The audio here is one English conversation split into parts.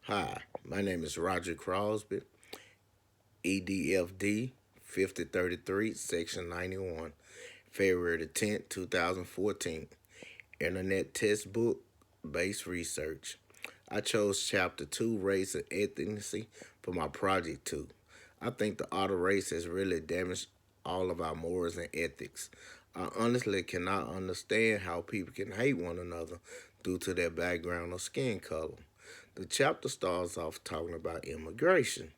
Hi, my name is Roger Crosby, EDFD 5033, Section 91, February the 10th, 2014. Internet Textbook Based Research. I chose Chapter 2, Race and Ethnicity, for my project 2. I think the auto race has really damaged all of our morals and ethics. I honestly cannot understand how people can hate one another due to their background or skin color. The chapter starts off talking about immigration.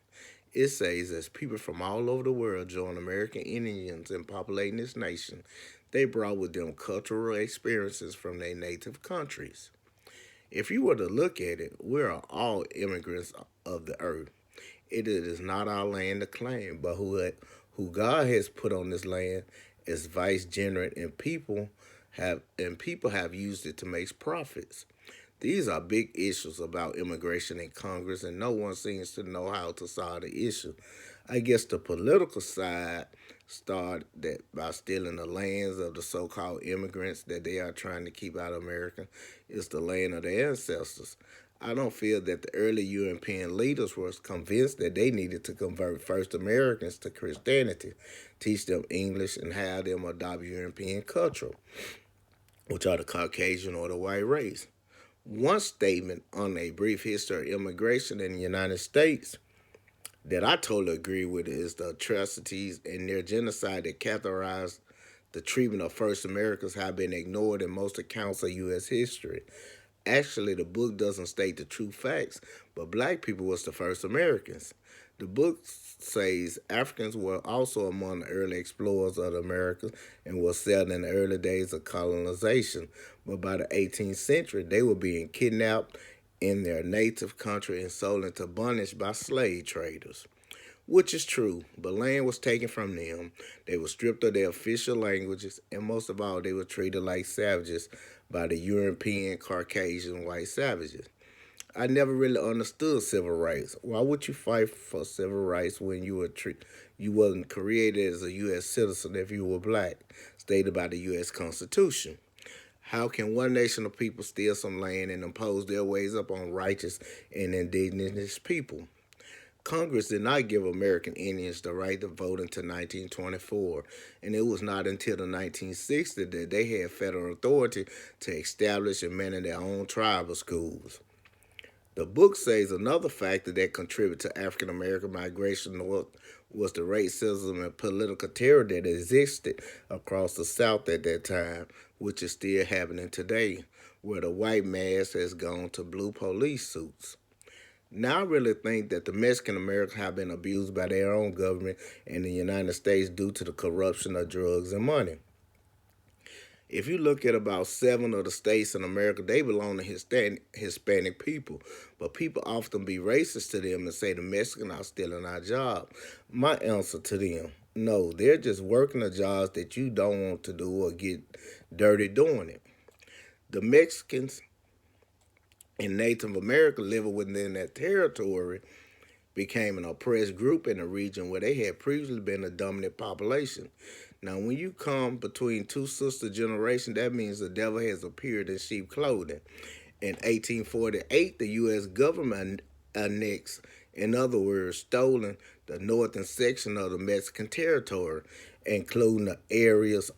It says as people from all over the world joined American Indians in populating this nation, they brought with them cultural experiences from their native countries. If you were to look at it, we are all immigrants of the earth. It is not our land to claim, but who God has put on this land is vicegerent, and people have used it to make profits. These are big issues about immigration in Congress, and no one seems to know how to solve the issue. I guess the political side started that by stealing the lands of the so-called immigrants that they are trying to keep out of America. It's the land of their ancestors. I don't feel that the early European leaders were convinced that they needed to convert first Americans to Christianity, teach them English, and have them adopt European culture, which are the Caucasian or the white race. One statement on a brief history of immigration in the United States that I totally agree with is the atrocities and near genocide that characterized the treatment of first Americans have been ignored in most accounts of U.S. history. Actually, the book doesn't state the true facts, but black people was the first Americans. The book says Africans were also among the early explorers of the Americas and were settled in the early days of colonization. But by the 18th century, they were being kidnapped in their native country and sold into bondage by slave traders. Which is true, but land was taken from them. They were stripped of their official languages, and most of all, they were treated like savages by the European Caucasian white savages. I never really understood civil rights. Why would you fight for civil rights when you wasn't created as a U.S. citizen if you were black, stated by the U.S. Constitution? How can one nation of people steal some land and impose their ways upon righteous and indigenous people? Congress did not give American Indians the right to vote until 1924, and it was not until the 1960s that they had federal authority to establish and manage their own tribal schools. The book says another factor that contributed to African American migration north was the racism and political terror that existed across the South at that time, which is still happening today, where the white mass has gone to blue police suits. Now I really think that the Mexican Americans have been abused by their own government in the United States due to the corruption of drugs and money. If you look at about seven of the states in America, they belong to Hispanic people. But people often be racist to them and say the Mexicans are stealing our job. My answer to them, no, they're just working the jobs that you don't want to do or get dirty doing it. The Mexicans and Native America living within that territory became an oppressed group in a region where they had previously been a dominant population. Now, when you come between two sister generations, that means the devil has appeared in sheep clothing. In 1848, the U.S. government annexed, in other words, stolen the northern section of the Mexican territory, including the areas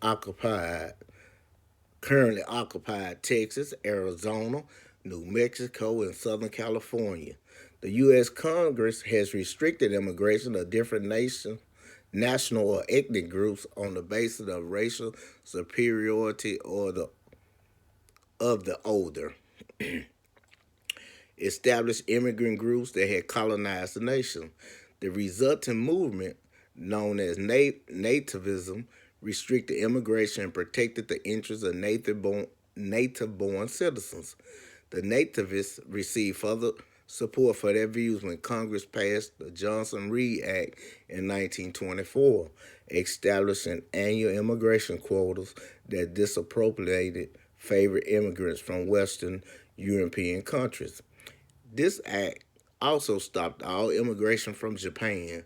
currently occupied Texas, Arizona, New Mexico, and Southern California. The U.S. Congress has restricted immigration of different national or ethnic groups on the basis of racial superiority or the of the older established immigrant groups that had colonized the nation. The resulting movement, known as nativism, restricted immigration and protected the interests of native-born citizens. The nativists received further support for their views when Congress passed the Johnson-Reed Act in 1924, establishing annual immigration quotas that disappropriated favored immigrants from Western European countries. This act also stopped all immigration from Japan,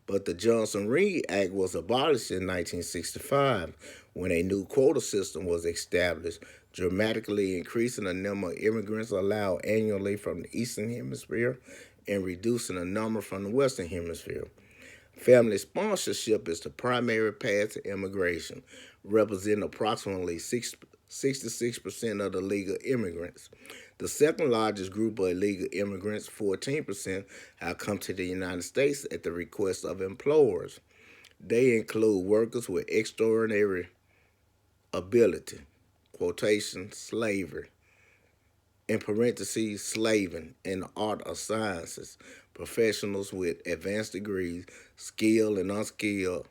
but the Johnson-Reed Act was abolished in 1965 when a new quota system was established, dramatically increasing the number of immigrants allowed annually from the Eastern Hemisphere and reducing the number from the Western Hemisphere. Family sponsorship is the primary path to immigration, representing approximately 66% of the legal immigrants. The second largest group of illegal immigrants, 14%, have come to the United States at the request of employers. They include workers with extraordinary ability, quotation, slavery, in parentheses, slaving in the art of sciences, professionals with advanced degrees, skilled and unskilled,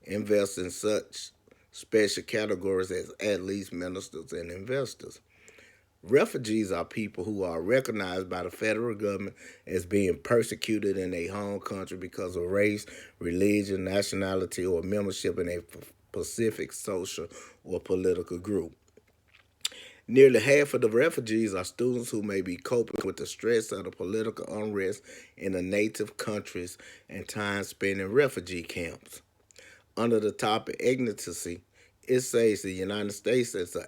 invest in such special categories as athletes, ministers, and investors. Refugees are people who are recognized by the federal government as being persecuted in their home country because of race, religion, nationality, or membership in a specific social or political group. Nearly half of the refugees are students who may be coping with the stress of the political unrest in the native countries and time spent in refugee camps. Under the topic ethnicity, it says the United States is an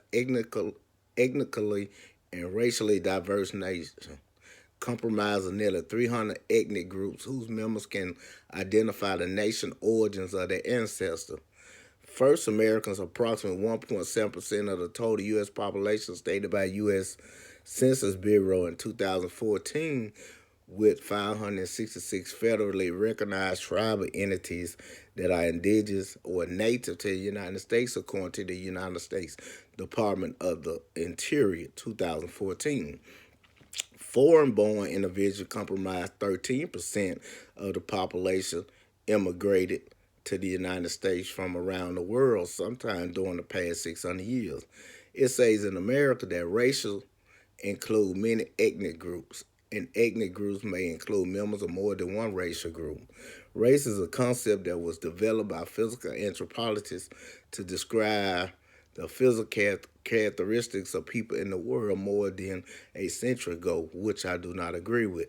ethnically and racially diverse nation, comprising nearly 300 ethnic groups whose members can identify the nation origins of their ancestors. First Americans, approximately 1.7% of the total U.S. population stated by U.S. Census Bureau in 2014, with 566 federally recognized tribal entities that are indigenous or native to the United States, according to the United States Department of the Interior, 2014. Foreign-born individuals comprise 13% of the population immigrated to the United States from around the world sometime during the past 600 years. It says in America that racial include many ethnic groups, and ethnic groups may include members of more than one racial group. Race is a concept that was developed by physical anthropologists to describe the physical characteristics of people in the world more than a century ago, which I do not agree with.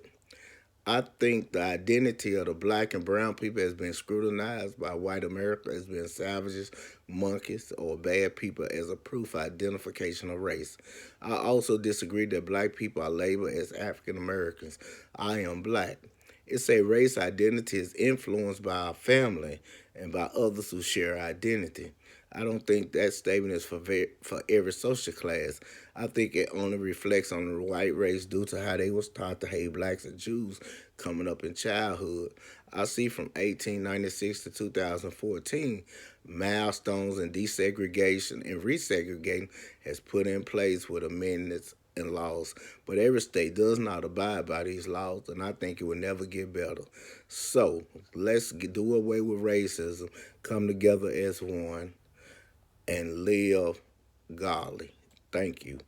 I think the identity of the black and brown people has been scrutinized by white America as being savages, monkeys, or bad people as a proof of identification of race. I also disagree that black people are labeled as African Americans. I am black. It's a race identity is influenced by our family and by others who share identity. I don't think that statement is for every social class. I think it only reflects on the white race due to how they was taught to hate blacks and Jews coming up in childhood. I see from 1896 to 2014, milestones in desegregation and resegregating has put in place with amendments and laws, but every state does not abide by these laws, and I think it will never get better. So let's do away with racism, come together as one, and live godly. Thank you.